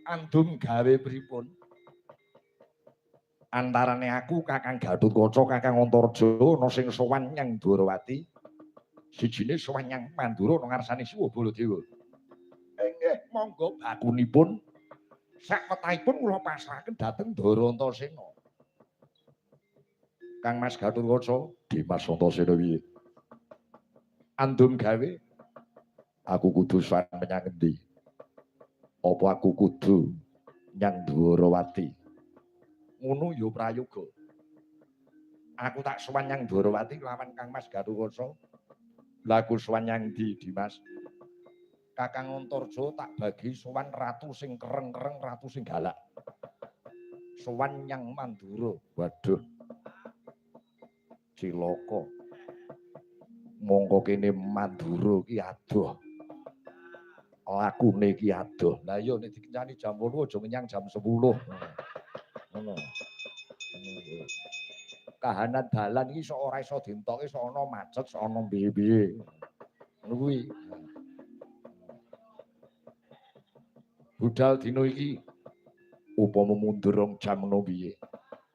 Andum gawe pripun? Antarane aku Kakang Gatotkaca, Kakang Antarja ana sing sowan nyang Dwarawati. Sijine sowan nyang Mandura ana ngarsane Siwa Baladewa. Nggih, monggo bakunipun sakwetahipun kula pasrahaken dhateng Dara Antasena. Kang Mas Gatotkaca, Dimas Antasena piye? Andum gawe aku kudu sowan menyang endi? Apa aku kudu nyang Dwarawati? Ngono ya prayoga. Aku tak sowan nyang Dwarawati lawan Kang Mas Gatotkaca. Lah aku sowan nyang ndi, Dimas? Kakang Antarja tak bagi sowan ratu sing kereng-kereng, ratu sing galak. Sowan nyang Mandura. Waduh. Cilaka. Mongko kene Mandura ki adoh. Lakune ki adoh. Lah iya nek dikencani jam 8 aja menyang jam 10. Ngono. Kahanan dalan iki sok ora iso dientoki, sok ana macet, sok ana piye-piye. Ngono kuwi. Budal dina iki upama mundur rong jam ngono piye.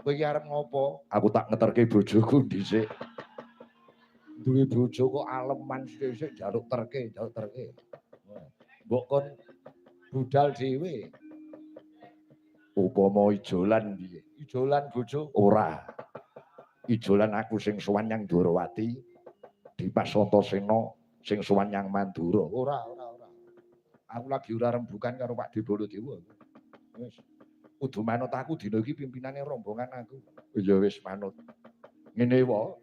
Kowe iki arep ngopo? Aku tak ngeterke bojoku dhisik. Duwe bojo kok aleman sithik njaluk terke, njaluk terke. Mbok kon budal dhewe. Upama ijolan piye? Ijolan bojo ora. Ijolan aku sing sowan nyang Dwarawati, Dimas Antasena sing sowan nyang Mandura. Ora. Aku lagi ora rembugan karo Pak Baladewa. Wis. Kudu manut aku dina iki pimpinane rombongan aku. Ya wis manut. Ngene wae.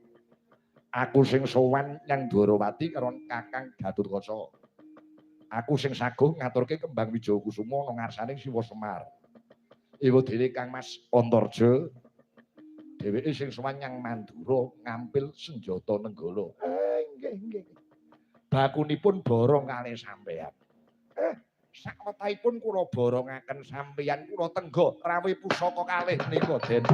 Aku sing sowan nyang Dwarawati karo Kakang Gatotkaca. Aku sing saguh ngaturke kembang Wijayakusuma ana ngarsane Siwa Semar. Ewa dhewe Kang Mas Antarja dheweke sing sowan nyang Mandura ngampil senjata nenggala. Nggih. Bakunipun borong kalih sampeyan. Sakwetahipun kula borongaken sampeyan kula tenggo rawuh pusaka kalih menika, Den.